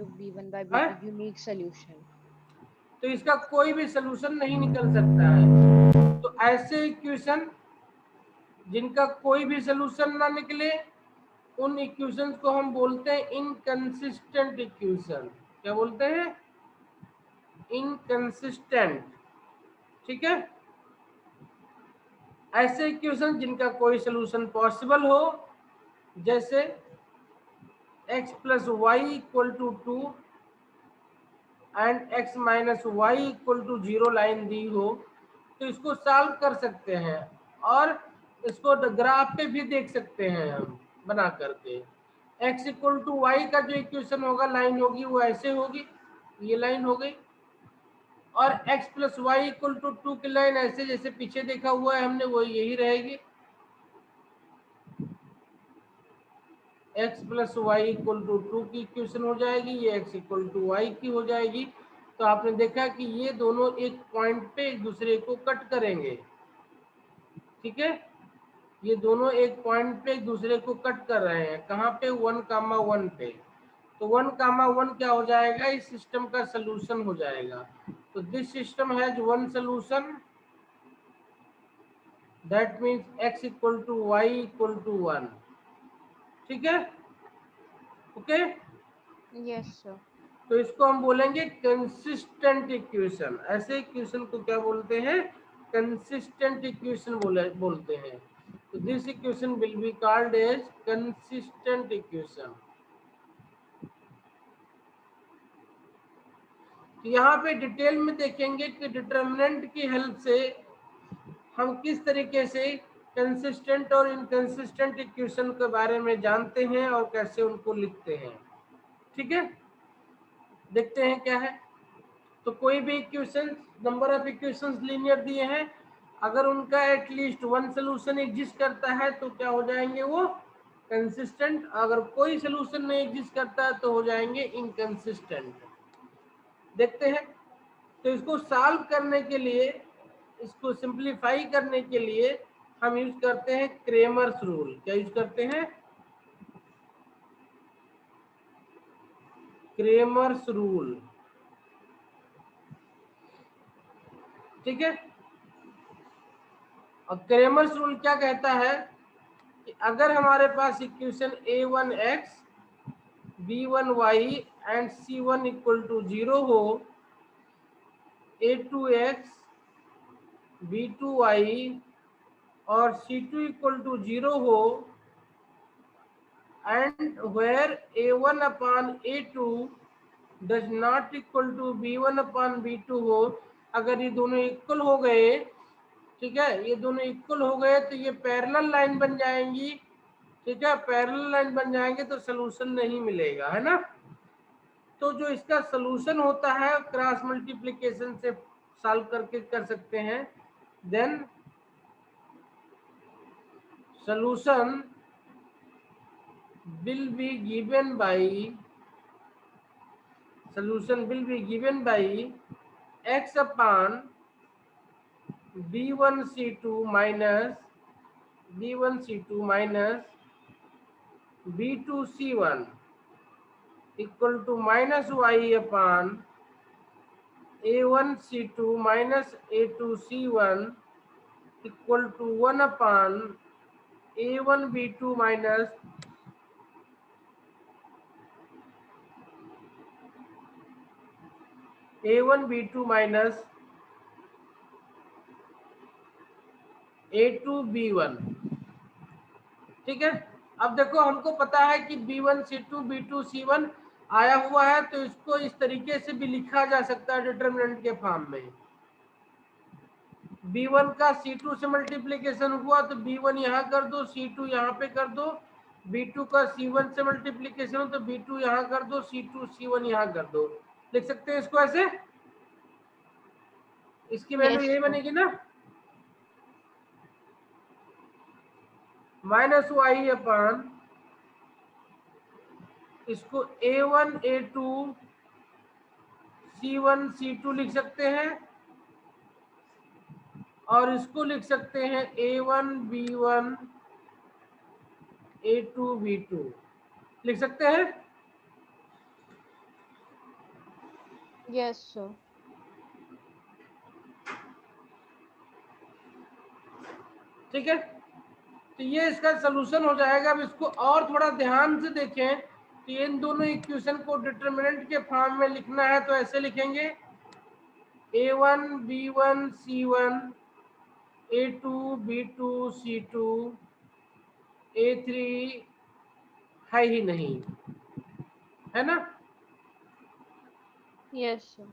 into b1 by है? b2 unique solution. तो इसका कोई भी सोल्यूशन नहीं निकल सकता है। तो ऐसे इक्वेशन जिनका कोई भी सोल्यूशन ना निकले, उन इक्वेशंस को हम बोलते हैं इनकंसिस्टेंट इक्वेशन। क्या बोलते हैं? इनकंसिस्टेंट। ठीक है। ऐसे इक्वेशन जिनका कोई सोल्यूशन पॉसिबल हो, जैसे x plus Y equal to 2 and x minus Y equal to 0 line दी हो, तो इसको सॉल्व कर सकते हैं और इसको ग्राफ पे भी देख सकते हैं हम बना करके। x इक्वल टू वाई का जो इक्वेशन होगा, लाइन होगी वो ऐसे होगी, ये लाइन हो गई, और x plus Y equal to 2 की लाइन ऐसे जैसे पीछे देखा हुआ है हमने, वो यही रहेगी। x plus Y equal to 2 की इक्वेशन हो जाएगी, ये x इक्वल टू वाई की हो जाएगी। तो आपने देखा कि ये दोनों एक पॉइंट पे एक दूसरे को कट करेंगे। ठीक है, ये दोनों एक पॉइंट पे एक दूसरे को कट कर रहे हैं। कहाँ पे? 1,1 पे। तो 1,1 क्या हो जाएगा? इस सिस्टम का सोल्यूशन हो जाएगा। तो this system has one solution, that means x equal to Y equal to 1। ठीक है, ओके। Yes, sir. तो इसको हम बोलेंगे कंसिस्टेंट इक्वेशन। ऐसे इक्वेशन को क्या बोलते हैं? कंसिस्टेंट इक्वेशन बोलते हैं। तो this equation will be called as consistent equation. तो यहाँ पे डिटेल में देखेंगे कि डिटरमिनेंट की हेल्प से हम किस तरीके से कंसिस्टेंट और इनकंसिस्टेंट इक्वेशन के बारे में जानते हैं और कैसे उनको लिखते हैं। ठीक है, देखते हैं क्या है। तो कोई भी equation, number of equations linear दिए हैं, अगर उनका एटलीस्ट वन सोल्यूशन एग्जिस्ट करता है तो क्या हो जाएंगे? वो कंसिस्टेंट। अगर कोई सोल्यूशन नहीं एग्जिस्ट करता है तो हो जाएंगे इनकंसिस्टेंट। देखते हैं। तो इसको सॉल्व करने के लिए, इसको सिंप्लीफाई करने के लिए हम यूज करते हैं क्रेमर्स रूल। क्या यूज करते हैं? Cramer's rule. ठीक है। और क्रेमर्स रूल क्या कहता है कि अगर हमारे पास equation a1x b1y and c1 equal to 0 हो, a2x b2y और c2 इक्वल टू 0 हो, and where a1 upon a2 does not equal to b1 upon b2 हो, अगर ये दोनों इक्वल हो गए, ठीक है, ये दोनों इक्वल हो गए तो ये पैरेलल लाइन बन जाएंगी। ठीक है, पैरेलल लाइन बन जाएंगे तो सोल्यूशन नहीं मिलेगा, है ना। तो जो इसका सोल्यूशन होता है क्रॉस मल्टीप्लिकेशन से सॉल्व करके कर सकते हैं। Then solution will be given by x upon b1c2 minus b2c1 equal to minus y upon a1c2 minus a2c1 equal to 1 upon a1b2 minus a1b2 minus a2b1। ठीक है, अब देखो हमको पता है कि b1c2 b2c1 आया हुआ है, तो इसको इस तरीके से भी लिखा जा सकता है डिटरमिनेंट के फॉर्म में। b1 का c2 से मल्टीप्लीकेशन हुआ तो b1 यहाँ कर दो, c2 यहाँ पे कर दो। b2 का c1 से मल्टीप्लीकेशन हो तो b2 यहाँ कर दो, c2 c1 यहाँ कर दो। लिख सकते हैं इसको ऐसे। इसकी वैल्यू Yes, यही sir. बनेगी ना, माइनस वाई अपॉन, इसको a1 a2 c1 c2 लिख सकते हैं, और इसको लिख सकते हैं a1 b1 a2 b2 लिख सकते हैं। Yes, sir. ठीक है, तो ये इसका सोल्यूशन हो जाएगा। अब इसको और थोड़ा ध्यान से देखें तो इन दोनों इक्वेशन को डिटरमिनेंट के फॉर्म में लिखना है तो ऐसे लिखेंगे a1 b1 c1 a2 b2 c2 a3 है ही नहीं, है ना। Yes, sir.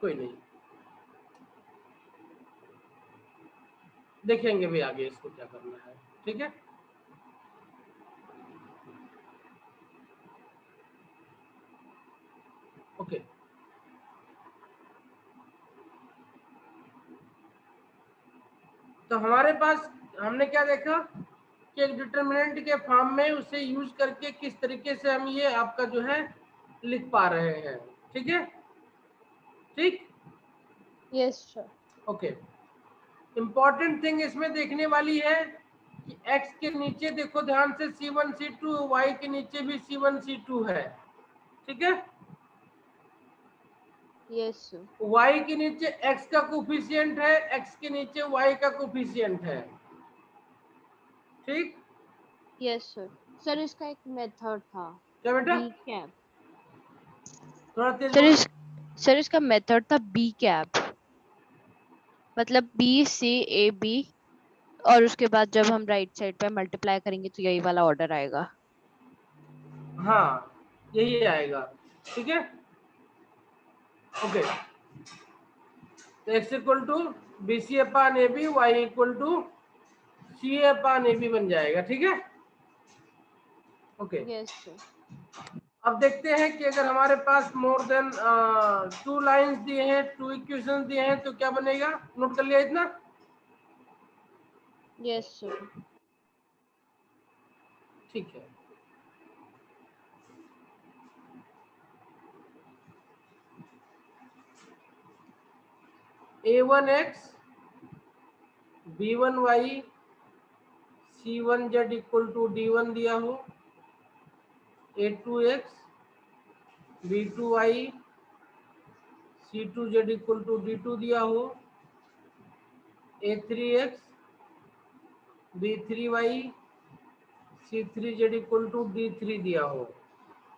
कोई नहीं, देखेंगे भी आगे इसको क्या करना है। ठीक है, ओके। तो हमारे पास हमने क्या देखा कि एक डिटरमिनेंट के फॉर्म में उसे यूज करके किस तरीके से हम ये आपका जो है लिख पा रहे हैं। ठीक है, ठीक, Yes, sir. Okay. Important thing इसमें देखने वाली है कि x के नीचे देखो ध्यान से c1 c2, y के नीचे भी c1 c2 है। ठीक है, Yes, sir. y के नीचे x का कोफिशिएंट है, x के नीचे y का कोफिशिएंट है। ठीक, Yes, sir. सर इसका एक मेथड था, क्या बेटा, बी कैप। थोड़ा तेज सर बोलो। सर इसका मेथड था बी कैप, मतलब बी सी ए बी, और उसके बाद जब हम राइट साइड पे मल्टीप्लाई करेंगे तो यही वाला ऑर्डर आएगा। हाँ, यही आएगा। ठीक है, ओके। तो x equal to b c upon a b, y equal to c a upon a b बन जाएगा। ठीक है, ओके। Yes sir. अब देखते हैं कि अगर हमारे पास मोर देन 2 लाइंस दिए हैं, 2 इक्वेशंस दिए हैं तो क्या बनेगा, नोट कर लिया इतना। Yes sir. ठीक है, a1x b1y c1z equal to d1 दिया हो, a2x b2y c2z equal to d2 दिया हो, a3x b3y c3z equal to d3 दिया हो।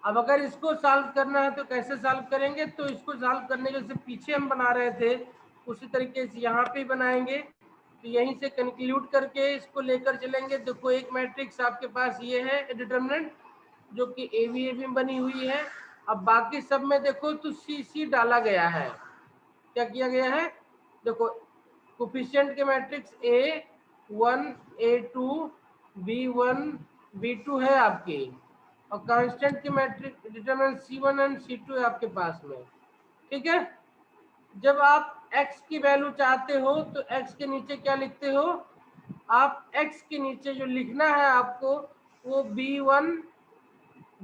अब अगर इसको सॉल्व करना है तो कैसे सॉल्व करेंगे, तो इसको सॉल्व करने के जैसे पीछे हम बना रहे थे उसी तरीके से यहाँ पे बनाएंगे। तो यहीं से कंक्लूड करके इसको लेकर चलेंगे। देखो एक मैट्रिक्स आपके पास ये है डिटरमिनेंट जो कि ए बी में बनी हुई है। अब बाकी सब में देखो तो सी सी डाला गया है। क्या किया गया है, देखो कोफिशिएंट के matrix A1 A2 B1 B2 है आपकी, और कांस्टेंट की matrix determinant C1 and C2 है आपके पास में। ठीक है, जब आप x की वैल्यू चाहते हो तो x के नीचे क्या लिखते हो, आप x के नीचे जो लिखना है आपको वो B1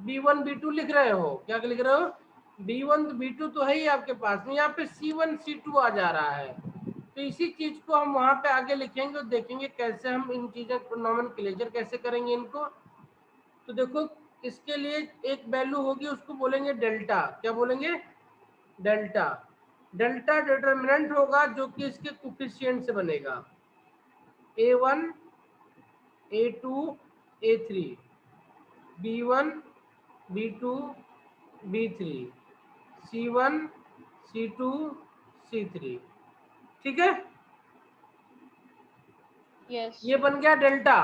B2 लिख रहे हो। क्या लिख रहे हो, B1 B2 तो है ही आपके पास में, यहाँ पे C1 C2 आ जा रहा है। तो इसी चीज को हम वहां पे आगे लिखेंगे और देखेंगे कैसे हम इन चीजों को नॉमेनक्लेचर कैसे करेंगे इनको। तो देखो इसके लिए एक वैल्यू होगी उसको बोलेंगे डेल्टा। क्या बोलेंगे, डेल्टा। डेल्टा डिटरमिनेंट होगा जो कि इसके कोफिशिएंट से बनेगा, A1 A2 A3 B1 B2 B3 C1 C2 C3। ठीक है, यस ये सर। बन गया डेल्टा।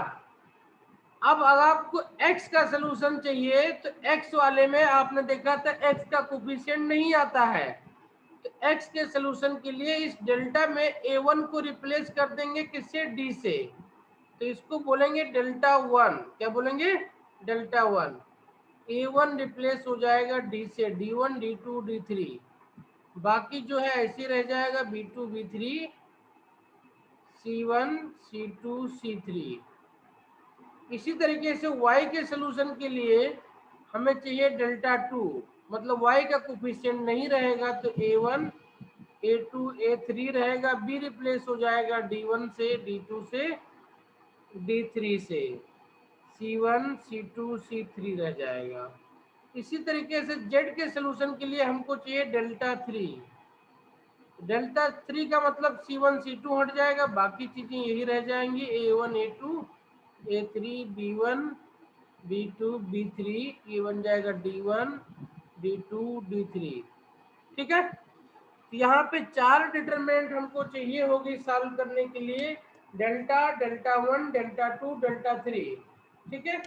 अब अगर आपको x का सलूशन चाहिए तो x वाले में आपने देखा था x का कोफिशिएंट नहीं आता है, तो x के सलूशन के लिए इस डेल्टा में a1 को रिप्लेस कर देंगे किससे, d से। तो इसको बोलेंगे डेल्टा 1। क्या बोलेंगे, डेल्टा 1। a1 रिप्लेस हो जाएगा d से, d1 d2 d3, बाकी जो है ऐसे रह जाएगा b2 b3 c1 c2 c3। इसी तरीके से y के सलूशन के लिए हमें चाहिए डेल्टा 2, मतलब y का कोफिशिएंट नहीं रहेगा तो a1 a2 a3 रहेगा, b रिप्लेस हो जाएगा d1 से d2 से d3 से। C1 C2 C3 रह जाएगा। इसी तरीके से Z के सोल्यूशन के लिए हमको चाहिए डेल्टा 3। डेल्टा 3 का मतलब C1 C2 हट जाएगा, बाकी चीजें यही रह जाएंगी, A1 A2 A3 B1 B2 B3, ये बन जाएगा D1 D2 D3। ठीक है, तो यहाँ पे 4 डिटरमिनेंट हमको चाहिए होगी सॉल्व करने के लिए, डेल्टा, डेल्टा 1, डेल्टा 2, डेल्टा 3। ठीक है,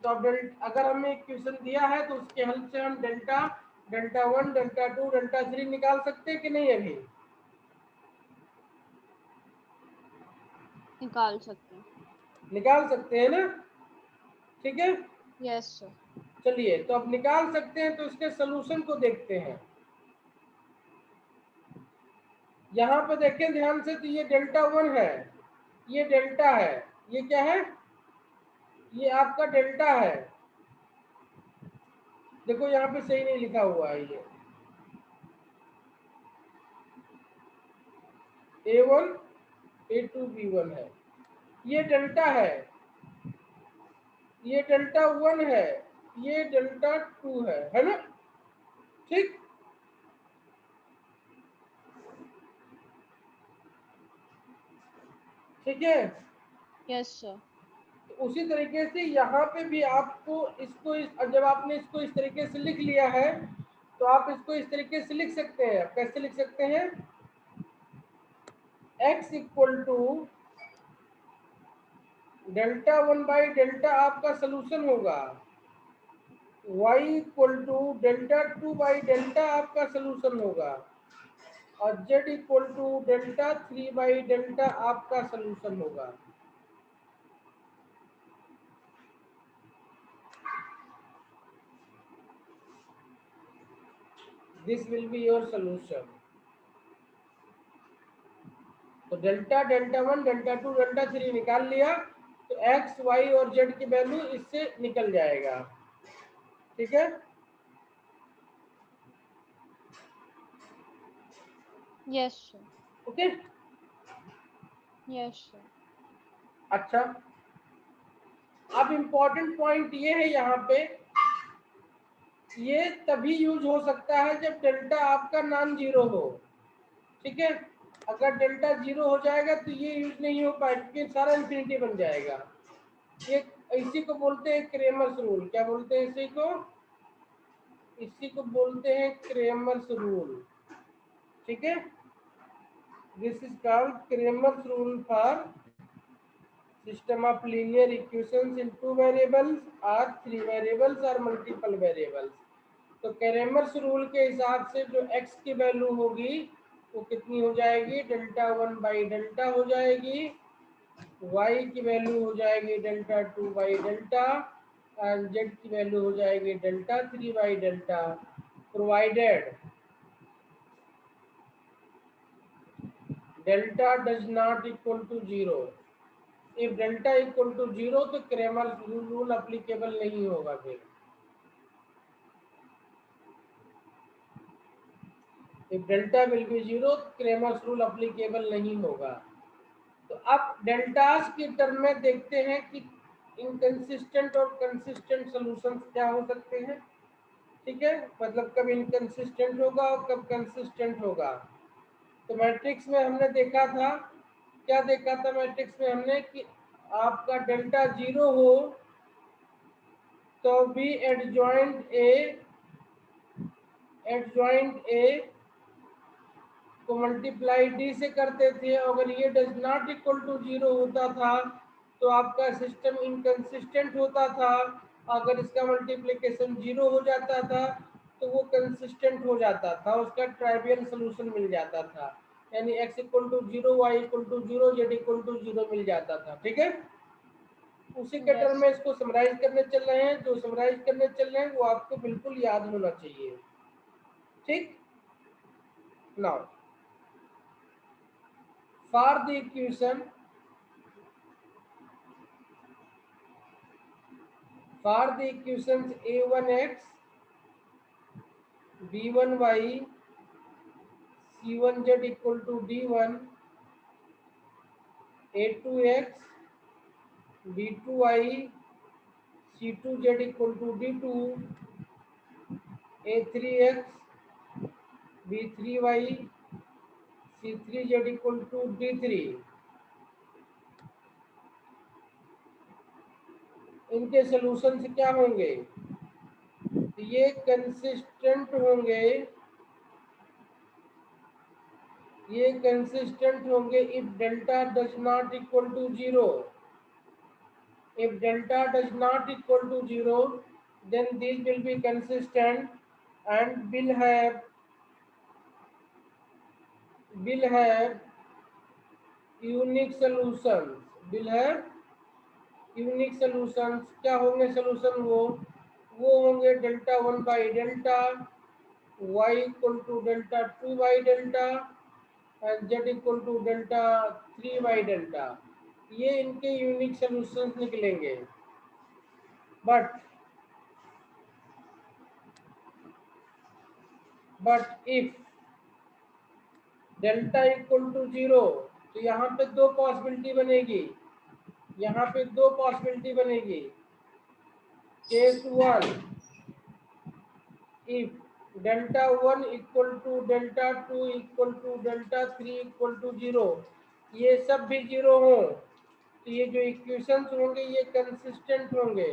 तो अब अगर हमें इक्वेशन दिया है तो उसके हेल्प से हम डेल्टा, डेल्टा 1, डेल्टा 2, डेल्टा 3 निकाल सकते हैं कि नहीं? अभी निकाल सकते हैं। निकाल सकते हैं ना? ठीक है, यस सर। चलिए, तो अब निकाल सकते हैं तो इसके सोल्यूशन को देखते हैं। यहाँ पे देखें ध्यान से, तो ये डेल्टा 1 है, ये डेल्टा है, ये क्या है? ये आपका डेल्टा है। देखो यहाँ पे सही नहीं लिखा हुआ है, ये A1 A2 B1 है, ये डेल्टा है, ये डेल्टा 1 है, ये डेल्टा 2 है ना? ठीक, ठीक है। Yes sir. तो उसी तरीके से यहाँ पे भी आपको इसको जब आपने इसको इस तरीके से लिख लिया है तो आप इसको इस तरीके से लिख सकते हैं। कैसे लिख सकते हैं? x equal to delta 1 by delta आपका सोल्यूशन होगा, y equal to delta 2 by delta आपका सोल्यूशन होगा, और z equal to delta 3 by delta आपका सोल्यूशन होगा। This will be your solution. तो डेल्टा, डेल्टा 1, डेल्टा 2, डेल्टा 3 निकाल लिया, तो x, y और z की वैल्यू इससे निकल जाएगा। ठीक है, yes sir. Okay, yes sir. अच्छा। अब इम्पोर्टेंट पॉइंट ये है यहाँ पे, ये तभी यूज हो सकता है जब डेल्टा आपका नॉन जीरो हो। ठीक है, अगर डेल्टा जीरो हो जाएगा तो ये यूज नहीं हो पाएगा, क्योंकि सारा इंफिनिटी बन जाएगा। ये इसी को बोलते हैं क्रेमर्स रूल। क्या बोलते हैं इसी को? इसी को बोलते हैं क्रेमर्स रूल। ठीक है, this is called Cramer's rule for system of linear equations in 2 variables or 3 variables or multiple variables। तो क्रेमर्स रूल के हिसाब से जो x की वैल्यू होगी वो कितनी हो जाएगी? डेल्टा 1 बाई डेल्टा हो जाएगी, y की वैल्यू हो जाएगी डेल्टा 2 बाई डेल्टा, और z की वैल्यू हो जाएगी delta 3 by delta, provided delta does not equal to zero. If delta equal to zero तो क्रेमर्स रूल अप्लीकेबल नहीं होगा। फिर if delta will be zero, Cramer's rule applicable नहीं होगा। तो अब डेल्टास की टर्म में देखते हैं कि इनकंसिस्टेंट और कंसिस्टेंट सॉल्यूशंस क्या हो सकते हैं। ठीक है, मतलब कब इनकंसिस्टेंट होगा और कब कंसिस्टेंट होगा। तो मैट्रिक्स में हमने देखा था, क्या देखा था मैट्रिक्स में हमने, कि आपका डेल्टा जीरो हो तो भी एडजॉइंट ए को मल्टीप्लाई डी से करते थे। अगर ये does not equal to zero होता था तो आपका सिस्टम इनकंसिस्टेंट होता था। अगर इसका मल्टीप्लिकेशन जीरो हो जाता था तो वो कंसिस्टेंट हो जाता था, उसका ट्राइवियल सोल्यूशन मिल जाता था, यानी x equal to zero, Y equal to zero, Z equal to zero मिल जाता था। ठीक है, उसी के टर्म यस। में इसको समराइज करने चल रहे हैं। जो समराइज करने चल रहे हैं वो आपको बिल्कुल याद होना चाहिए। ठीक, now for the equation a1x b1y c1z equal to d1, a2x b2y C2Z equal to D2, A3X, B3Y, C3Z equal to D3। इनके सॉल्यूशन क्या होंगे? ये कंसिस्टेंट होंगे, ये कंसिस्टेंट होंगे if delta does not equal to zero. If delta does not equal to zero, then these will be consistent and will have unique solutions। will have unique solutions। क्या होंगे solution? वो होंगे delta 1 by delta, y equal to delta 2 by delta and z equal to delta 3 by delta. ये इनके unique solutions निकलेंगे। But if delta equal to zero, तो यहाँ पे दो पॉसिबिलिटी बनेगी, यहाँ पे दो पॉसिबिलिटी बनेगी। Case 1, if delta 1 equal to delta 2 equal to delta 3 equal to zero, ये सब भी जीरो हो, तो ये जो इक्वेशंस होंगे ये कंसिस्टेंट होंगे।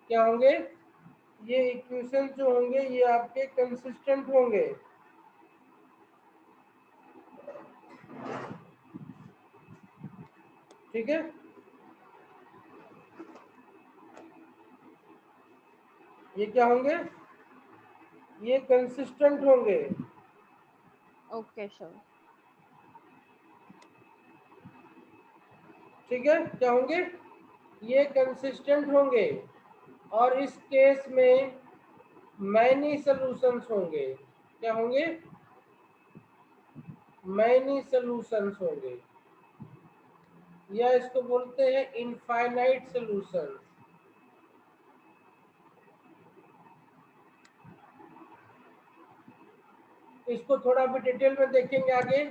क्या होंगे? ये इक्वेशंस जो होंगे ये आपके कंसिस्टेंट होंगे। ठीक है, ये क्या होंगे? ये कंसिस्टेंट होंगे। Okay sir. ठीक है, क्या होंगे? ये कंसिस्टेंट होंगे और इस केस में मैनी सॉल्यूशंस होंगे। क्या होंगे? मैनी सॉल्यूशंस होंगे, या इसको बोलते हैं इनफाइनाइट सॉल्यूशंस। इसको थोड़ा भी डिटेल में देखेंगे आगे,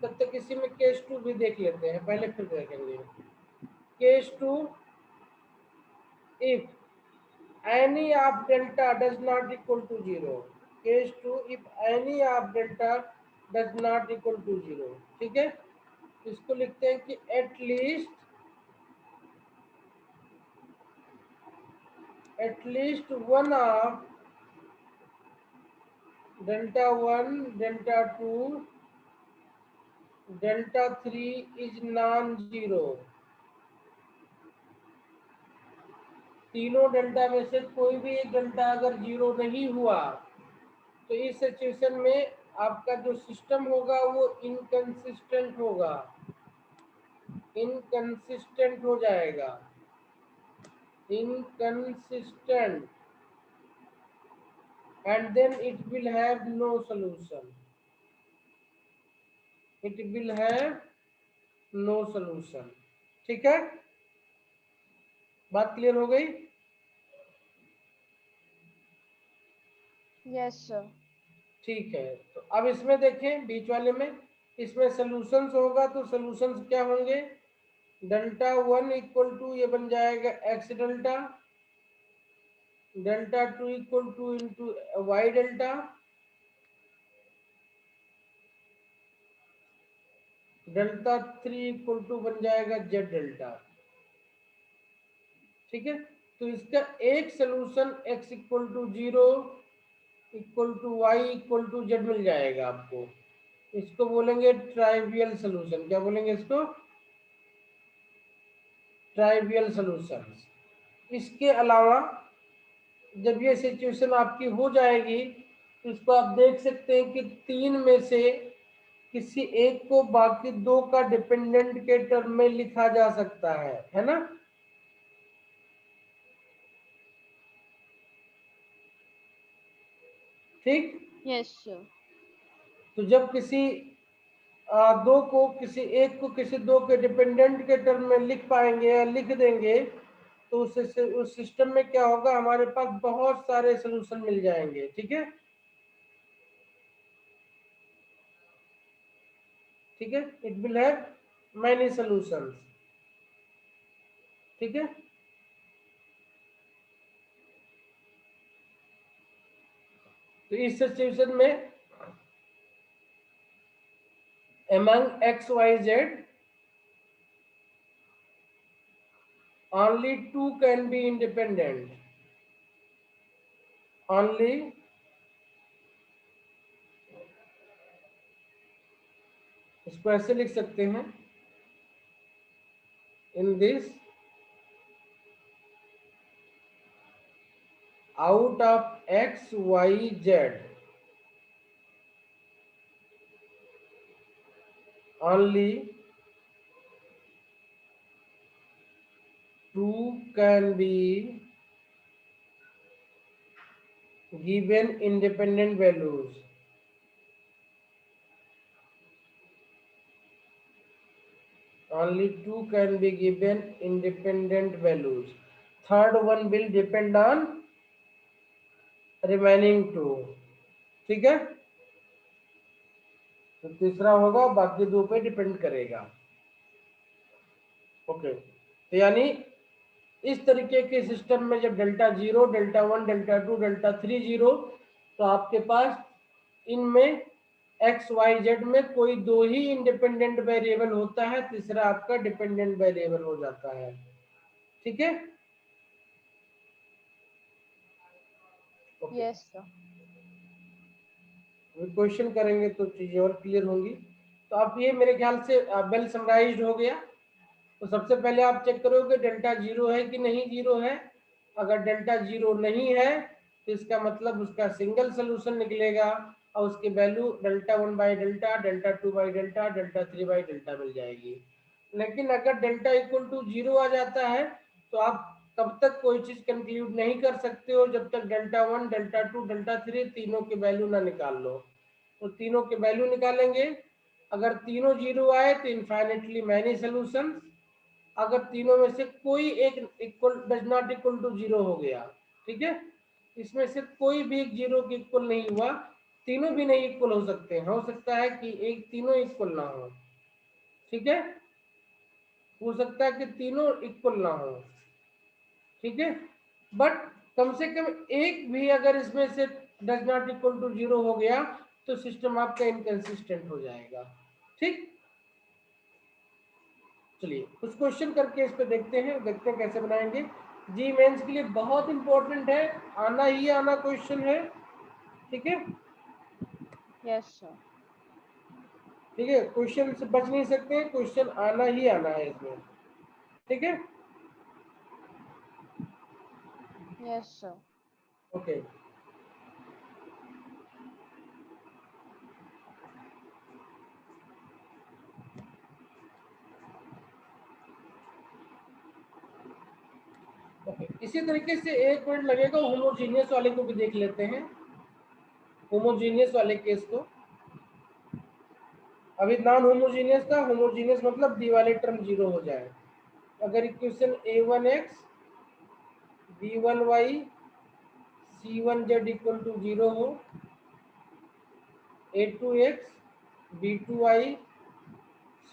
तब तक इसी में केस 2 भी देख लेते हैं पहले, फिर देखेंगे। Case 2, if any of delta does not equal to zero। case 2, if any of delta does not equal to zero। ठीक है, इसको लिखते हैं कि at least one of delta 1, delta 2, delta 3 is non-zero। तीनों डेल्टा में से कोई भी एक डेल्टा अगर जीरो नहीं हुआ, तो इस सिचुएशन में आपका जो सिस्टम होगा वो इनकंसिस्टेंट होगा, इनकंसिस्टेंट हो जाएगा, inconsistent, and then it will have no solution। it will have no solution। ठीक है, बात क्लियर हो गई? Yes sir. ठीक है, तो अब इसमें देखें बीच वाले में, इसमें सॉल्यूशंस होगा तो सॉल्यूशंस क्या होंगे? डेल्टा 1 इक्वल टू ये बन जाएगा X delta, delta 2 equal to into Y delta, delta 3 equal to बन जाएगा जेड डेल्टा। ठीक है, तो इसका एक solution x equal to 0 equal to Y equal to Z मिल जाएगा आपको। इसको बोलेंगे ट्राइवियल सोल्यूशन। क्या बोलेंगे इसको? Trivial solution. इसके अलावा जब ये सिचुएशन आपकी हो जाएगी तो इसको आप देख सकते हैं कि तीन में से किसी एक को बाकी दो का डिपेंडेंट के टर्म में लिखा जा सकता है ना? ठीक, यस सर। तो जब किसी दो को किसी एक को किसी दो के डिपेंडेंट के टर्म में लिख पाएंगे या लिख देंगे तो उस सिस्टम में क्या होगा? हमारे पास बहुत सारे सॉल्यूशन मिल जाएंगे। ठीक है, ठीक है, it will have many solutions. ठीक है, तो इस सिचुएशन में among x y z only two can be independent, only इसको ऐसे लिख सकते हैं, in this out of x y z only two can be given independent values. Only two can be given independent values. Third one will depend on remaining two. ठीक है, तो तीसरा होगा बाकी दो पे डिपेंड करेगा। ओके, तो यानी इस तरीके के सिस्टम में जब डेल्टा 0, डेल्टा 1, डेल्टा 2, डेल्टा 3 0, तो आपके पास इनमें एक्स वाई जेड में कोई दो ही इंडिपेंडेंट वेरिएबल होता है, तीसरा आपका डिपेंडेंट वेरिएबल हो जाता है। ठीक है, यस सर। क्वेश्चन करेंगे तो चीजें और क्लियर होंगी। तो अब ये मेरे ख्याल से वेल समराइज्ड हो गया। तो सबसे पहले आप चेक करोगे डेल्टा 0 है कि नहीं 0 है। अगर डेल्टा 0 नहीं है तो इसका मतलब उसका सिंगल सोल्यूशन निकलेगा और उसकी value delta 1 by delta, delta 2 by delta, delta 3 by delta मिल जाएगी। लेकिन अगर डेल्टा इक्वल टू 0 आ जाता है तो आप तब तक कोई चीज कंक्लूड नहीं कर सकते हो जब तक डेल्टा 1, डेल्टा 2, डेल्टा 3 तीनों के वैल्यू ना निकाल लो। तो तीनों के वैल्यू निकालेंगे, अगर तीनों 0 आए तो इनफाइनेटली मैनी सोल्यूशन, अगर तीनों में से कोई एक equal does not equal to 0 हो गया, ठीक है, इसमें से कोई भी एक 0 के इक्वल नहीं हुआ, तीनों भी नहीं इक्वल हो सकते, हो सकता है कि एक तीनों इक्वल ना हो। ठीक है, हो सकता है कि तीनों इक्वल ना हो। ठीक है, बट कम से कम एक भी अगर इसमें से डज नॉट इक्वल टू 0 हो गया तो सिस्टम आपका इनकंसिस्टेंट हो जाएगा। ठीक, चलिए कुछ क्वेश्चन करके इस पे देखते हैं कैसे बनाएंगे। जी मेंस के लिए बहुत इंपॉर्टेंट है, आना ही आना क्वेश्चन है। ठीक है, यस सर। ठीक है, क्वेश्चन से बच नहीं सकते, क्वेश्चन आना ही आना है इसमें। ठीक है, यस सर। ओके। इसी तरीके से एक मिनट लगेगा, होमोजीनियस वाले को भी देख लेते हैं। होमोजीनियस वाले केस को, अभी नॉन होमोजीनियस था, होमोजीनियस मतलब डी वाले टर्म 0 हो जाए। अगर equation a1x b1y c1z equal to 0 हो, a2x b2y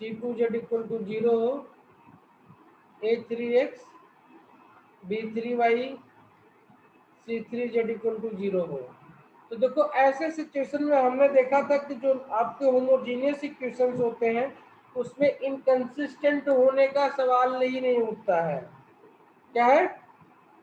c2z equal to 0 हो, a3x b3y c3z equal to 0 हो। तो देखो ऐसे सिचुएशन में हमने देखा था कि जो आपके होमोजीनियस इक्वेशंस होते हैं उसमें इनकंसिस्टेंट होने का सवाल ही नहीं उठता है। क्या है,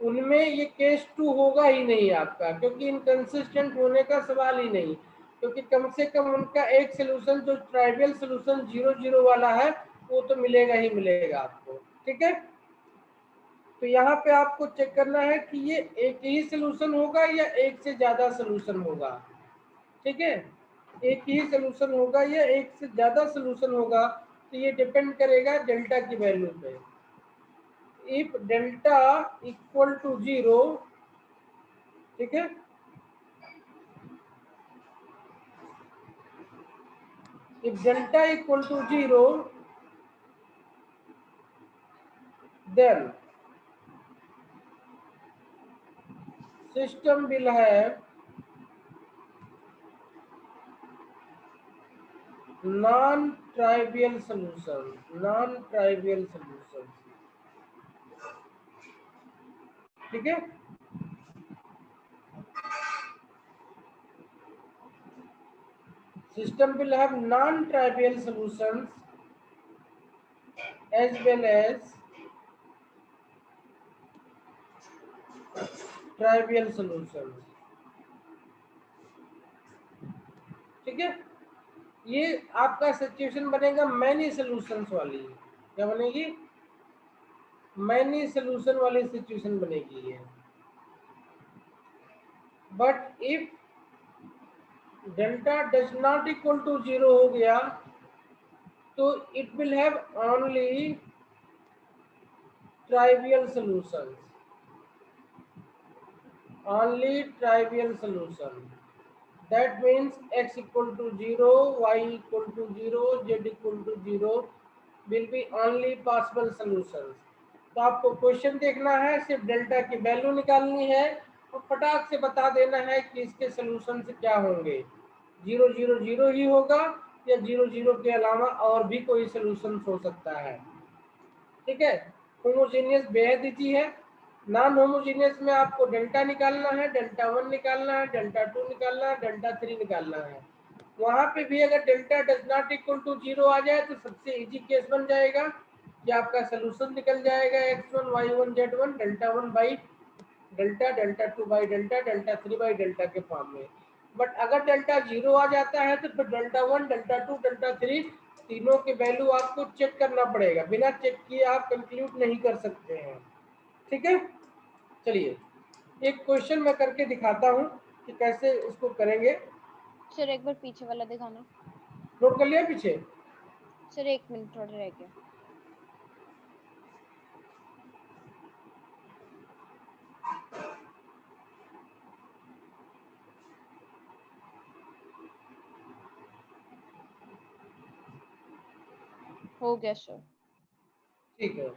उनमें ये केस 2 होगा ही नहीं आपका, क्योंकि इनकंसिस्टेंट होने का सवाल ही नहीं, क्योंकि कम से कम उनका एक सोल्यूशन जो ट्राइवियल सोल्यूशन 0 0 वाला है वो तो मिलेगा ही मिलेगा आपको। ठीक है, तो यहाँ पे आपको चेक करना है कि ये एक ही सोल्यूशन होगा या एक से ज्यादा सोल्यूशन होगा। ठीक है, एक ही सोल्यूशन होगा या एक से ज्यादा सोल्यूशन होगा, तो ये डिपेंड करेगा डेल्टा की वैल्यू पे। इफ डेल्टा इक्वल टू 0, ठीक है, if delta equal to 0 then system will have non-trivial solution, non-trivial solution। ठीक है, System will have non-trivial solutions as well as trivial solutions. ठीक है, ये आपका सिचुएशन बनेगा मैनी सॉल्यूशंस वाली। क्या बनेगी? मैनी सॉल्यूशन वाली सिचुएशन बनेगी ये। But if delta does not equal to 0 हो गया तो it will have only trivial solutions, only trivial solution. That means x equal to 0, y equal to 0, z equal to 0 will be only possible solutions. तो आपको question देखना है, सिर्फ delta की value निकालनी है और फटाक से बता देना है कि इसके सोल्यूशन से क्या होंगे। 0 0 0 ही होगा या 0 0 के अलावा और भी कोई सोल्यूशन हो सकता है। ठीक है, होमोजेनियस बेहद इजी है। नॉन होमोजेनियस में आपको डेल्टा निकालना है, डेल्टा 1 निकालना है, डेल्टा 2 निकालना है, डेल्टा 3 निकालना है। वहां पे भी अगर delta does not equal to 0 आ जाए तो सबसे इजी केस बन जाएगा कि आपका सोल्यूशन निकल जाएगा x1 y1 z1 delta 1 by delta, delta 2 by delta, delta 3 by delta के फॉर्म में। बट अगर डेल्टा 0 आ जाता है तो फिर डेल्टा 1 डेल्टा 2 डेल्टा 3 तीनों के वैल्यू आपको चेक करना पड़ेगा, बिना चेक किए आप कंक्लूड नहीं कर सकते हैं। ठीक है, चलिए एक क्वेश्चन मैं करके दिखाता हूँ कि कैसे इसको करेंगे। सर एक बार पीछे वाला दिखाना। नोट कर लिया पीछे? सर 1 मिनट थोड़ा रह गया। हो गया सर। ठीक है,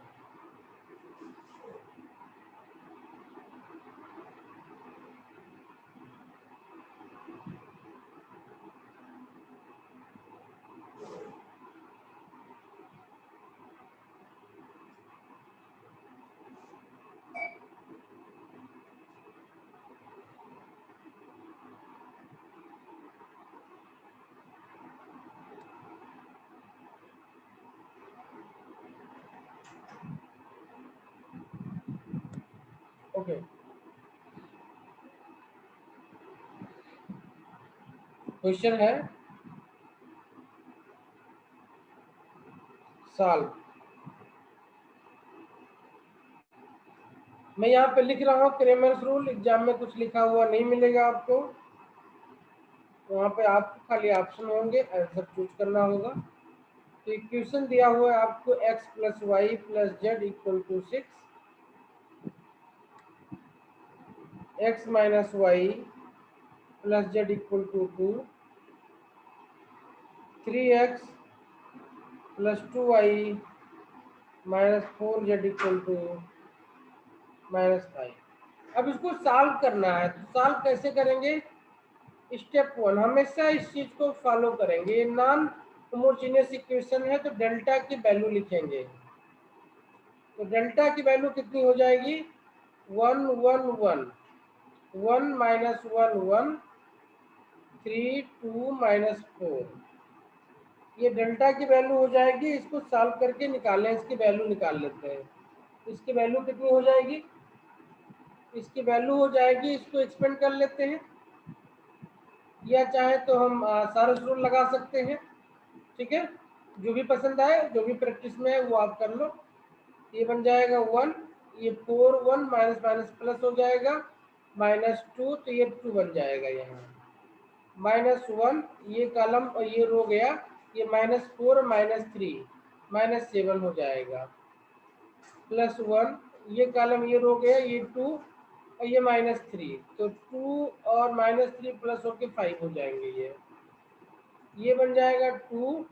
ओके। क्वेश्चन है सॉल्व। मैं यहाँ पे लिख रहा हूँ क्रेमर्स रूल, एग्जाम में कुछ लिखा हुआ नहीं मिलेगा आपको। वहाँ पे आपको खाली ऑप्शन होंगे, आंसर चूज करना होगा। तो इक्वेशन दिया हुआ है आपको x plus y plus z equal to 6, x minus y plus z equal to 2, 3x plus 2y minus 4z equal to -5। अब इसको सॉल्व करना है, तो सॉल्व कैसे करेंगे? स्टेप 1 हमेशा इस चीज को फॉलो करेंगे। ये नॉन होमोजेनियस इक्वेशन है तो डेल्टा की वैल्यू लिखेंगे। तो डेल्टा की वैल्यू कितनी हो जाएगी? 1 1 1 1 माइनस 1 1 3 2 माइनस 4, ये डेल्टा की वैल्यू हो जाएगी। इसको सॉल्व करके निकालें, इसकी वैल्यू निकाल लेते हैं। इसकी वैल्यू कितनी हो जाएगी? इसकी वैल्यू हो जाएगी, इसको एक्सपेंड कर लेते हैं, या चाहे तो हम सारस रूल लगा सकते हैं। ठीक है, जो भी पसंद आए, जो भी प्रैक्टिस में है वो आप कर लो। ये बन जाएगा 1, ये 4 1 माइनस माइनस प्लस हो जाएगा -2, तो ये 2 बन जाएगा। यहाँ -1 ये कॉलम और ये रो गया, ये -4 -3 -7 हो जाएगा, +1 ये कॉलम ये रो गया, ये 2 और ये -3, तो 2 और -3 प्लस होके 5 हो जाएंगे। ये बन जाएगा 2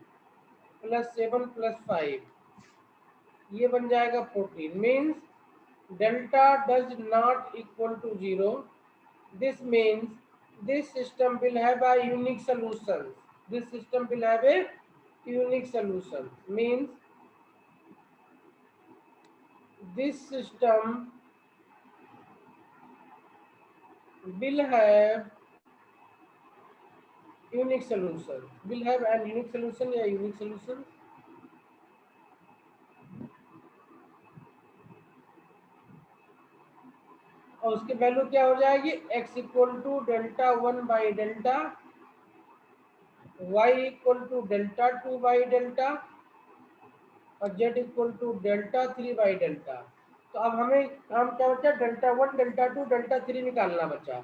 + 7 + 5, ये बन जाएगा 14। Means delta does not equal to 0। This means this system will have a unique solution. This system will have a unique solution. Means this system will have unique solution, will have an unique solution या unique solution. और उसकी value क्या हो जाएगी, x equal to delta 1 by delta, y equal to delta 2 by delta और z equal to delta 3 by delta. तो अब हमें काम क्या बचा, डेल्टा 1 डेल्टा 2 डेल्टा 3 निकालना बचा।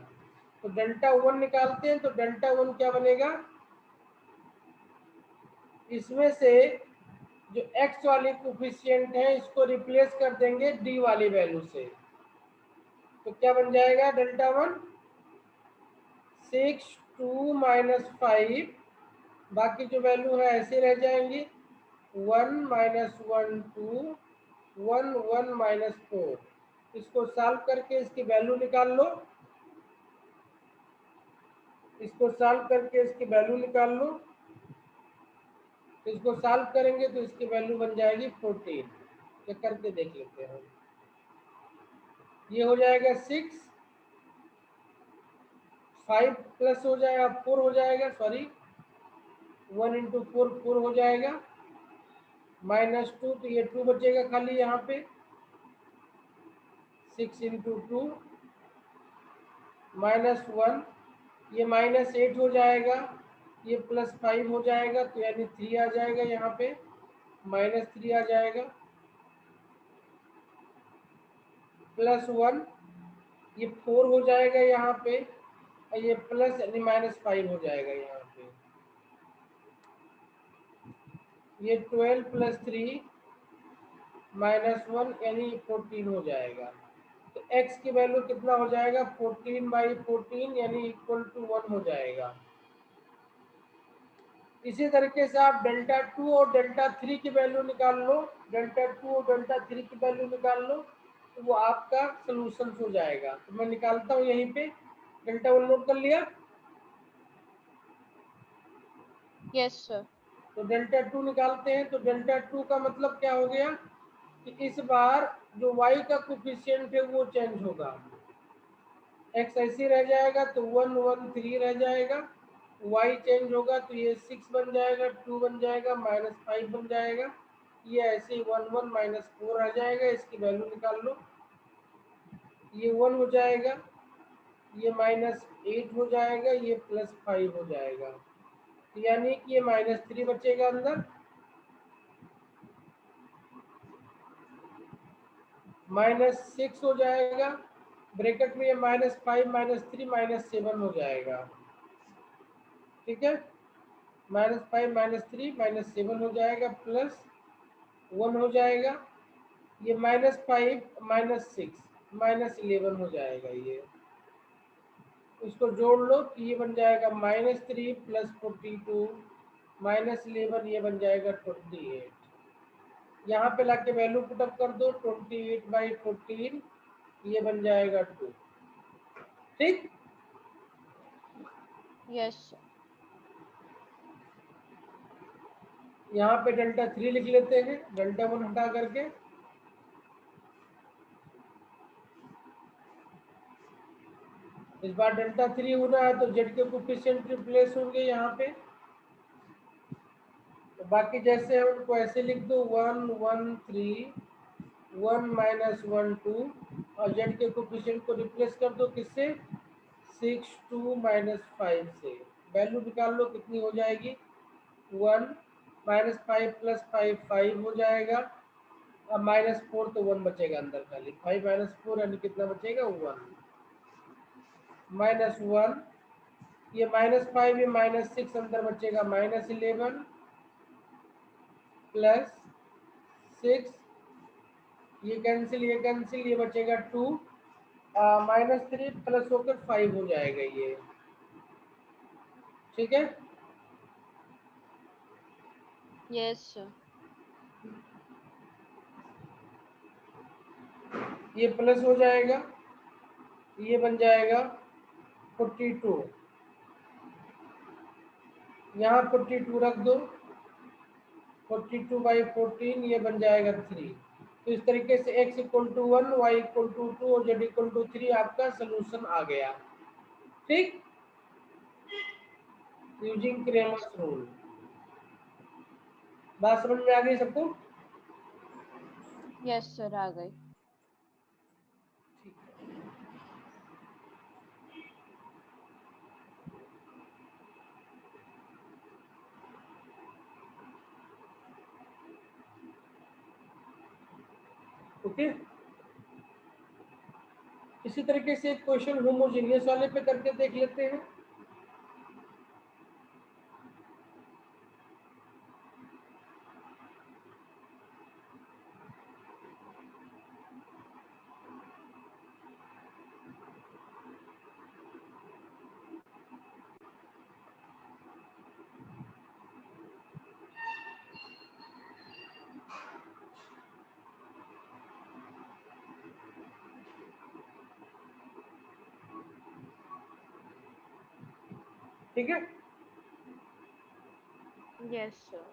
तो डेल्टा 1 निकालते हैं, तो डेल्टा 1 क्या बनेगा, इसमें से जो x वाली कोफिशिएंट है इसको रिप्लेस कर देंगे d वाली वैल्यू से। तो क्या बन जाएगा, डेल्टा 1 6 2 माइनस 5, बाकी जो वैल्यू है ऐसे रह जाएंगी, 1 माइनस 1 2 1 1 माइनस 4। इसको सॉल्व करके इसकी वैल्यू निकाल लो, इसको सॉल्व करके इसकी वैल्यू निकाल लो। इसको सॉल्व करेंगे तो इसकी वैल्यू बन जाएगी 14। ये करके देख लेते हैं। ये हो जाएगा 6, 5 प्लस हो जाएगा 4 हो जाएगा, सॉरी 1 इंटू 4 4 हो जाएगा, माइनस 2 तो ये 2 बचेगा खाली यहाँ पे, 6 इंटू 2 माइनस 1, ये माइनस 8 हो जाएगा, ये प्लस 5 हो जाएगा, तो यानी 3 आ जाएगा यहाँ पे, माइनस 3 आ जाएगा, प्लस 1, ये 4 हो जाएगा यहाँ पे, और ये प्लस यानी माइनस 5 हो जाएगा यहाँ पे, ये 12 प्लस 3 माइनस 1 यानी 14 हो जाएगा। तो x की वैल्यू कितना हो जाएगा, 14 बाई 14 यानी इक्वल टू 1 हो जाएगा। इसी तरीके से आप डेल्टा 2 और डेल्टा 3 की वैल्यू निकाल लो, डेल्टा 2 और डेल्टा 3 की वैल्यू निकाल लो, तो वो आपका सोल्यूशन हो जाएगा। तो मैं निकालता हूँ यहीं पे, डेल्टा 1 नोट कर लिया। Yes sir. तो डेल्टा 2 निकालते हैं, तो डेल्टा 2 का मतलब क्या हो गया कि इस बार जो y का कोफिशिएंट है वो चेंज होगा, x ऐसे रह जाएगा तो 1 1 3 रह जाएगा, y चेंज होगा तो ये 6 बन जाएगा, 2 बन जाएगा, माइनस 5 बन जाएगा, ये ऐसे 1 1 माइनस 4 आ जाएगा। इसकी वैल्यू निकाल लो, ये 1 हो जाएगा, ये माइनस 8 हो जाएगा, ये प्लस 5 हो जाएगा, यानी कि ये माइनस 3 बचेगा अंदर, माइनस 6 हो जाएगा, ब्रैकेट में ये माइनस 5 माइनस 3 माइनस 7 हो जाएगा, ठीक है, माइनस 5 माइनस 3 माइनस 7 हो जाएगा, प्लस 1 हो जाएगा, ये माइनस 5 माइनस 6 माइनस 11 हो जाएगा। ये इसको जोड़ लो कि ये बन जाएगा माइनस 3 प्लस 42 माइनस 11, ये बन जाएगा 28। यहाँ पे लाके वैल्यू पुटअप कर दो, 28 बाई 14 ये बन जाएगा 2, ठीक। Yes sir. यहाँ पे डेल्टा 3 लिख लेते हैं, डेल्टा 1 हटा करके, इस बार डेल्टा 3 होना है तो जेड के कोफिशिएंट रिप्लेस होंगे यहाँ पे, तो बाकी जैसे है उनको ऐसे लिख दो, 1 1 3 1 माइनस 1 2, और जेड के कोफिशिएंट को रिप्लेस कर दो किससे, 6 2 माइनस 5 से। वैल्यू निकाल लो कितनी हो जाएगी, 1 माइनस 5 प्लस 5 5 हो जाएगा, अब माइनस 4 तो 1 बचेगा अंदर खाली, 5 माइनस 4 यानी कितना बचेगा, 1 माइनस 1, ये माइनस 5 ये माइनस 6 अंदर बचेगा, माइनस 11 प्लस 6, ये कैंसिल ये कैंसिल, ये बचेगा 2, माइनस 3 प्लस होकर 5 हो जाएगा ये, ठीक है। Yes sir. ये प्लस हो जाएगा, ये बन जाएगा 42, यहाँ 42 रख दो, 42 बाई 14 ये बन जाएगा 3। तो इस तरीके से x equal to 1 y equal to 2 और z इक्वल टू 3 आपका सोल्यूशन आ गया, ठीक। Using Cramer's rule. बात समझ में आ गई सबको? यस सर, आ गई। ओके, इसी तरीके से एक क्वेश्चन होमोजेनियस वाले पे करके देख लेते हैं। ठीक है, यस सर।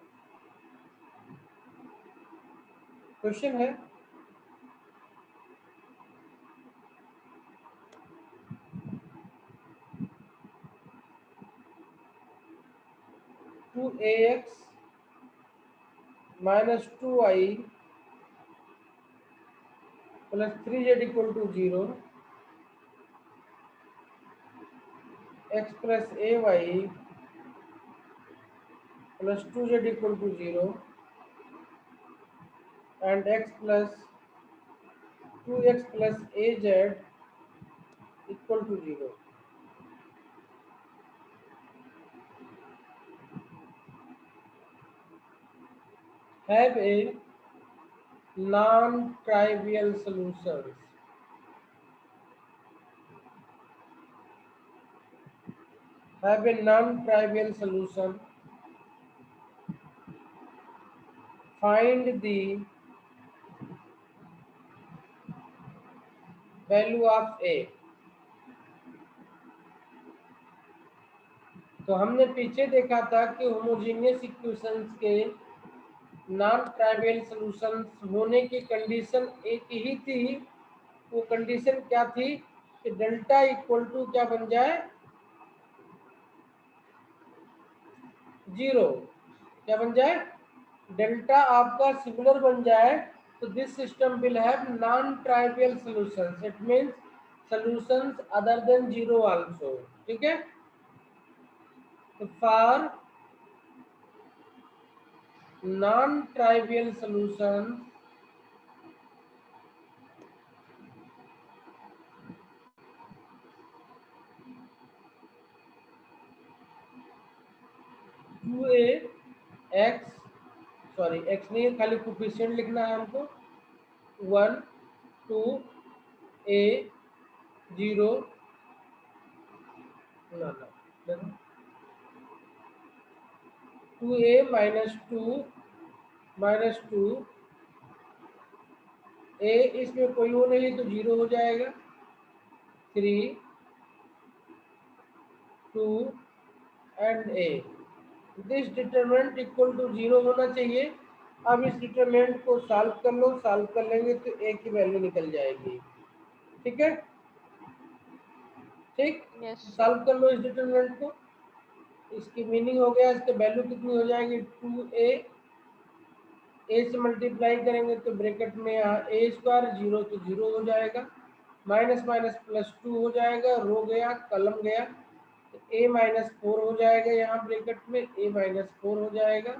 क्वेश्चन है 2ax minus 2y plus 3z equal to 0, x plus ay plus 2z equal to 0 and x plus 2x plus az equal to 0. Have a non-trivial solutions. Have a non-trivial solution. Find the value of a. तो हमने पीछे देखा था कि homogeneous equations के non trivial solutions होने की condition एक ही थी। वो कंडीशन क्या थी कि डेल्टा इक्वल टू क्या बन जाए, 0। क्या बन जाए, डेल्टा आपका सिमिलर बन जाए। तो this system will have non trivial solutions, it means solutions other than 0 also. ठीक है, तो for non trivial solutions to a x, sorry x नहीं है, खाली कोफिशिएंट लिखना है हमको, 1 2 ए 0 ना 2a माइनस टू ए, इसमें कोई वो नहीं तो 0 हो जाएगा, 3 2 and a. This determinant equal to 0 होना चाहिए। अब इस डिटरमिनेंट को सॉल्व कर लो, सॉल्व कर लेंगे तो ए की वैल्यू निकल जाएगी। ठीक है, ठीक, यस सर। सॉल्व कर लो इस डिटरमिनेंट को। इसकी मीनिंग हो गया, इसकी वैल्यू कितनी हो जाएगी, 2a, ए से मल्टीप्लाई करेंगे तो ब्रैकेट में यहाँ ए स्क्वायर, 0 तो 0 हो जाएगा, माइनस माइनस प्लस 2 हो जाएगा, रो गया कलम गया, तो ए माइनस 4 हो जाएगा, यहाँ ब्रैकेट में ए माइनस 4 हो जाएगा।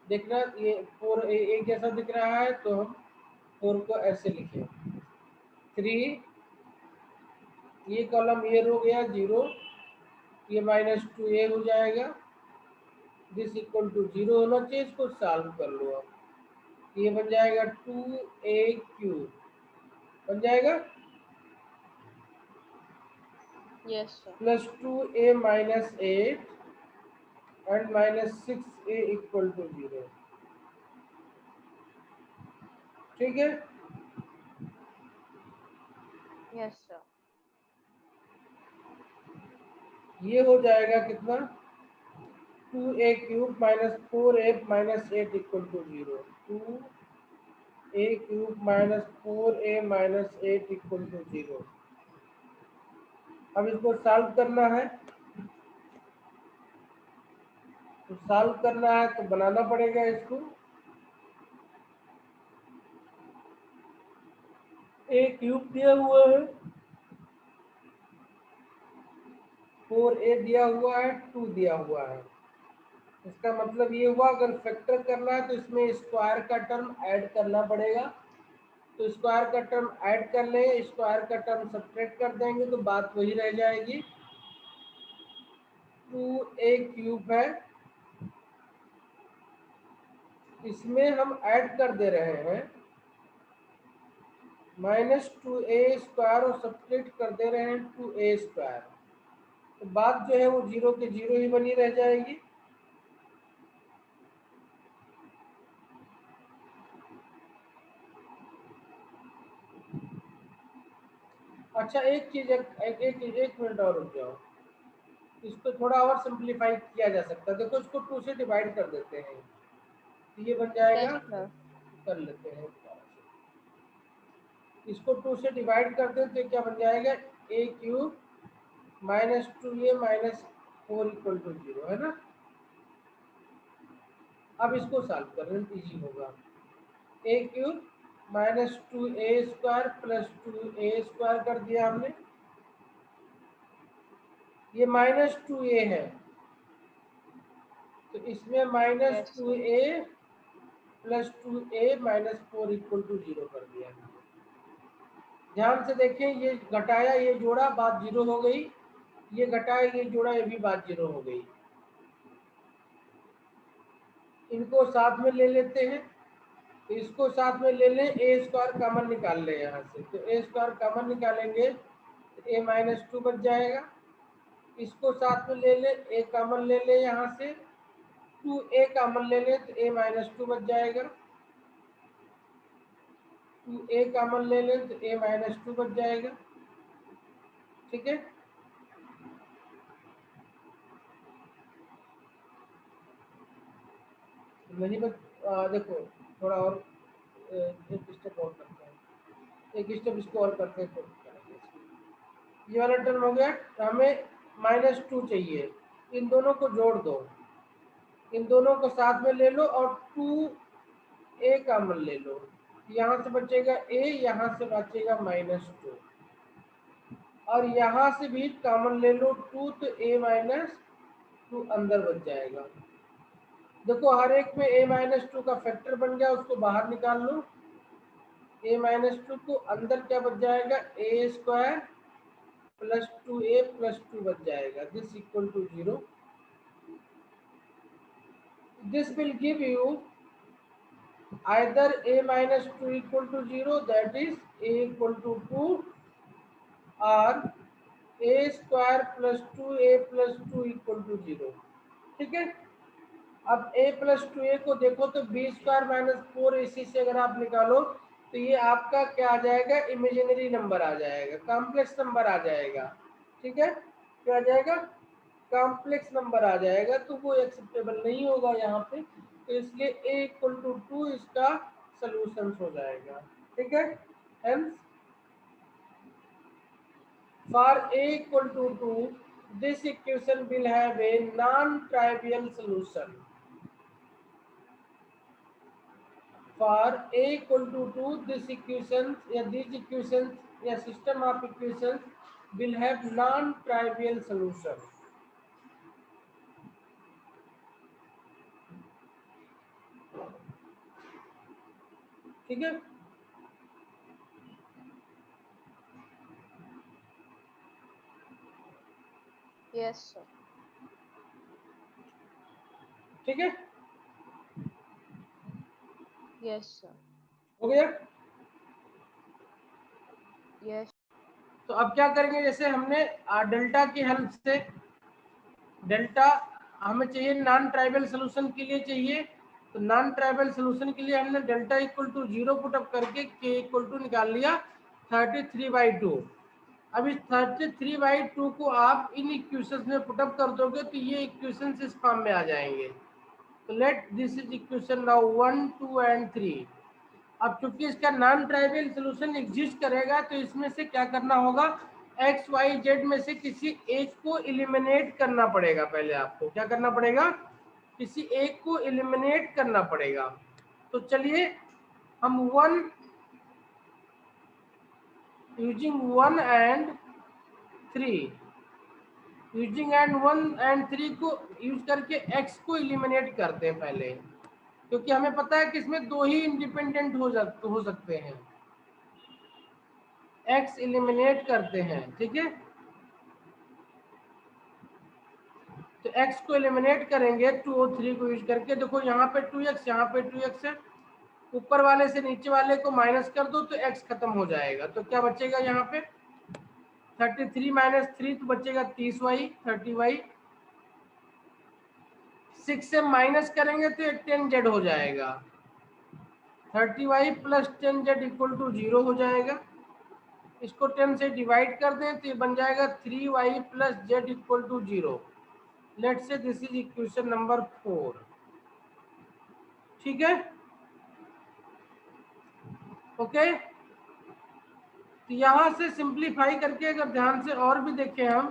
देखना ये 4 ए जैसा दिख रहा है, तो हम 4 को ऐसे लिखें, 3, ये कॉलम ये रो गया 0, ये माइनस 2a हो जाएगा, दिस इक्वल टू 0 होना चाहिए। इसको सॉल्व कर लो आप, ये बन जाएगा 2a³ बन जाएगा, yes sir. Plus 2a minus 8 and minus 6a equal to 0। ठीक है, यस सर। ये हो जाएगा कितना, 2a³ minus 4a minus 8 equal to 0, 2a³ minus 4a minus 8 equal to 0। अब इसको सॉल्व करना है, तो सॉल्व करना है तो बनाना पड़ेगा इसको। ए क्यूब दिया हुआ है, 4a दिया हुआ है, 2 दिया हुआ है। इसका मतलब ये हुआ अगर फैक्टर करना है तो इसमें स्क्वायर का टर्म ऐड करना पड़ेगा। तो स्क्वायर का टर्म ऐड कर लें, स्क्वायर का टर्म सब्ट्रैक्ट कर देंगे तो बात वही रह जाएगी। 2a क्यूब है, इसमें हम ऐड कर दे रहे हैं -2a स्क्वायर और सब्ट्रैक्ट कर दे रहे हैं 2a स्क्वायर। तो बात जो है वो 0 के 0 ही बनी रह जाएगी। अच्छा एक चीज, एक मिनट और रुक जाओ, इसको थोड़ा और सिंप्लीफाई किया जा सकता है। देखो इसको 2 से डिवाइड कर देते हैं तो ये बन जाएगा, यस सर। कर लेते हैं इसको 2 से डिवाइड कर दें तो क्या बन जाएगा, a क्यूब -2a -4 = 0 है ना। अब इसको सॉल्व करना इजी होगा। a cube -2a square plus 2a square कर दिया हमने, ये -2a है तो इसमें yes sir. -2a plus 2a -4 = 0 कर दिया। ध्यान से देखें, ये घटाया ये जोड़ा, बात 0 हो गई, ये घटाया ये जोड़ा, ये भी बात 0 हो गई। इनको साथ में ले लेते हैं, तो इसको साथ में ले लें, a स्क्वायर कॉमन निकाल लें यहाँ से, तो a स्क्वायर कॉमन निकालेंगे तो a -2 बच जाएगा। इसको साथ में ले लें, a कॉमन ले लें यहाँ से, 2a कॉमन ले लें तो a -2 बच जाएगा। 2a कॉमन ले लें तो a -2 बच जाएगा। ठीक है, नहीं बच, देखो थोड़ा और एक स्टेप और करते हैं, एक स्टेप इसको और करते हैं। तो ये वाला टर्म हो गया, तो हमें -2 चाहिए, इन दोनों को जोड़ दो, इन दोनों को साथ में ले लो और 2a कॉमन ले लो, यहाँ से बचेगा a, यहाँ से बचेगा -2 और यहाँ से भी कॉमन ले लो 2, तो a -2 अंदर बच जाएगा। देखो हर एक में a -2 का फैक्टर बन गया, उसको बाहर निकाल लो। a -2 को अंदर क्या बच जाएगा, a square plus 2a plus 2 बच जाएगा, this = 0। This will give you either a -2 = 0, that is a = 2, or a square plus 2a plus 2 = 0। ठीक है, अब a प्लस 2a को देखो तो b स्क्वायर -4 इसी से अगर आप निकालो तो ये आपका क्या आ जाएगा, इमेजिनरी नंबर आ जाएगा, कॉम्प्लेक्स नंबर आ जाएगा। ठीक है, क्या आ जाएगा, कॉम्प्लेक्स नंबर आ जाएगा, तो वो एक्सेप्टेबल नहीं होगा यहाँ पे, तो इसलिए a = 2 इसका सॉल्यूशन हो जाएगा। ठीक है, hence for a = 2 this equation will have a non-trivial solution. For a = 2 this equations या these equations या system of equations will have non-trivial solution. ठीक है, यस सर। ठीक है, यस सर। हो गया। यस। तो अब क्या करेंगे, जैसे हमने डेल्टा की हेल्प से, डेल्टा हमें चाहिए नॉन ट्राइबल सोल्यूशन के लिए चाहिए, तो नॉन ट्राइबल सोल्यूशन के लिए हमने डेल्टा = 0 पुटअप करके k = निकाल लिया 33/2। अब इस 33/2 को आप इन इक्वेशंस में पुटअप कर दोगे तो ये इक्वेशंस इस फॉर्म में आ जाएंगे। तो let this is equation now 1, 2 and 3। अब चूंकि इसका नॉन ट्राइवियल सोल्यूशन एग्जिस्ट करेगा तो इसमें से क्या करना होगा, एक्स वाई जेड में से किसी एक को एलिमिनेट करना पड़ेगा। पहले आपको क्या करना पड़ेगा, किसी एक को एलिमिनेट करना पड़ेगा। तो चलिए हम 1 using 1 and 3 using and 1 and 3 को यूज करके x को एलिमिनेट करते हैं पहले, क्योंकि हमें पता है कि इसमें दो ही इंडिपेंडेंट हो सकते हैं। x एलिमिनेट करते हैं, ठीक है। तो x को एलिमिनेट करेंगे 2 और 3 को यूज करके। देखो यहाँ पे 2x, यहाँ पे 2x है, ऊपर वाले से नीचे वाले को माइनस कर दो तो x खत्म हो जाएगा। तो क्या बचेगा यहाँ पे 33 माइनस 3 तो बचेगा 30y 30y। 6 से माइनस करेंगे तो 10z हो जाएगा। 30y plus 10z equal to 0 हो जाएगा। इसको 10 से डिवाइड कर दें तो ये बन जाएगा 3y plus z equal to 0। Let's say this is equation number 4, ठीक है। ओके, तो यहां से सिंप्लीफाई करके अगर ध्यान से और भी देखें हम,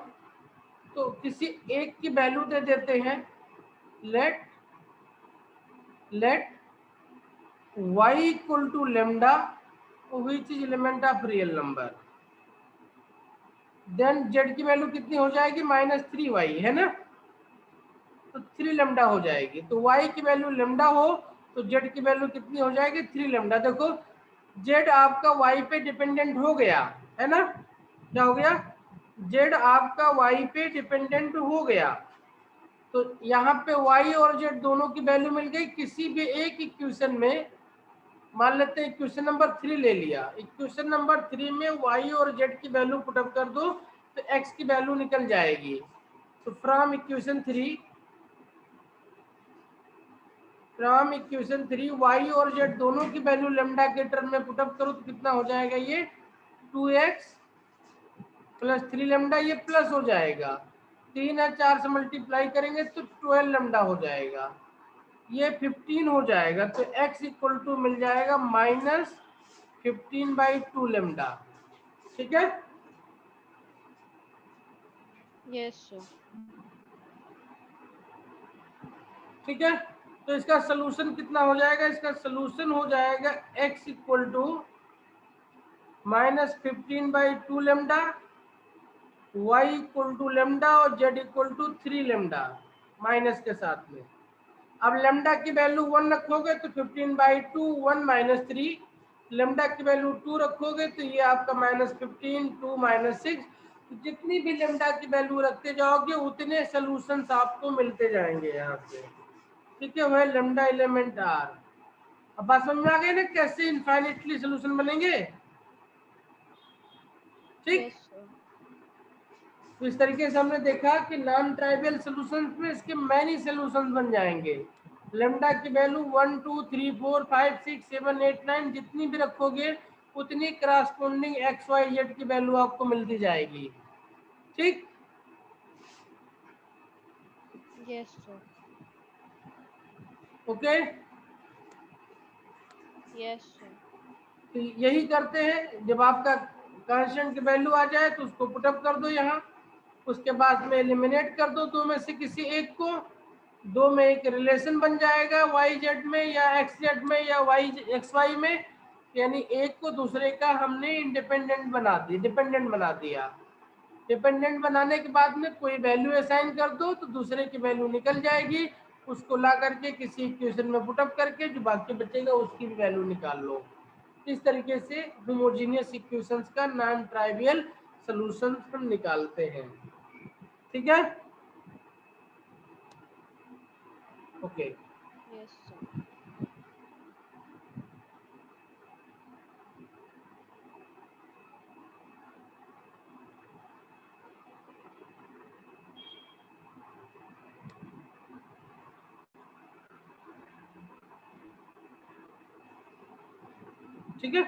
तो किसी एक की वैल्यू दे देते हैं। Let y equal to lambda which is element of real number. Then z की वैल्यू कितनी हो जाएगी -3y, है ना, तो 3 लेमडा हो जाएगी। तो y की वैल्यू लेमडा हो तो z की वैल्यू कितनी हो जाएगी 3 लेमडा। देखो z आपका y पे डिपेंडेंट हो गया, है ना, क्या हो गया, z आपका y पे डिपेंडेंट हो गया। तो यहाँ पे y और z दोनों की वैल्यू मिल गई। किसी भी एक इक्वेशन में, मान लेते हैं इक्वेशन नंबर 3 ले लिया, इक्वेशन नंबर 3 में y और z की वैल्यू पुटअप कर दो तो x की वैल्यू निकल जाएगी। तो फ्रॉम इक्वेशन 3 y और z दोनों की वैल्यू लेमडा के टर्म में पुटअप करो तो कितना हो जाएगा, ये 2x प्लस 3 लेमडा, ये प्लस हो जाएगा। 3 और 4 से मल्टीप्लाई करेंगे तो 12 लेमडा हो जाएगा, ये 15 हो जाएगा। तो x इक्वल टू मिल जाएगा -15/2 लेमडा, ठीक है। Yes sir. ठीक है, तो इसका सोल्यूशन कितना हो जाएगा, इसका सोल्यूशन हो जाएगा x equal to -15/2 lambda, y equal to lambda और z equal to 3 lambda minus के साथ में। अब लेमडा की वैल्यू 1 रखोगे तो 15/2 1 - 3, लेमडा की वैल्यू 2 रखोगे तो ये आपका -15 2 -6। तो जितनी भी लेमडा की वैल्यू रखते जाओगे उतने सोल्यूशंस आपको मिलते जाएंगे यहाँ से, ठीक है। वह लेमडा एलिमेंट आर। अब बात समझ में आ गई ना कैसे इनफाइनाइटली सोल्यूशन बनेंगे, ठीक। Yes sir. तो इस तरीके से हमने देखा कि नॉन ट्राइवियल सॉल्यूशंस में इसके मैनी सॉल्यूशंस बन जाएंगे। लेमडा की वैल्यू 1 2 3 4 5 6 7 8 9 जितनी भी रखोगे उतनी करस्पॉन्डिंग एक्स वाई जेड की वैल्यू आपको मिलती जाएगी, ठीक। Yes sir. Okay, yes sir. तो यही करते हैं। जब आपका कांस्टेंट की वैल्यू आ जाए तो उसको पुटअप कर दो यहाँ, उसके बाद में एलिमिनेट कर दो दो में से किसी एक को। दो में एक रिलेशन बन जाएगा वाई जेड में या एक्स जेड में या वाई एक्स वाई में, यानी एक को दूसरे का हमने इंडिपेंडेंट बना दिया, डिपेंडेंट बना दिया। डिपेंडेंट बनाने के बाद में कोई वैल्यू असाइन कर दो तो दूसरे की वैल्यू निकल जाएगी, उसको ला करके किसी इक्वेशन में पुटअप करके जो बाकी बचेगा उसकी भी वैल्यू निकाल लो। इस तरीके से होमोजेनियस इक्वेशंस का नॉन ट्राइवियल सॉल्यूशंस हम निकालते हैं, ठीक है। Okay, yes sir. ठीक है।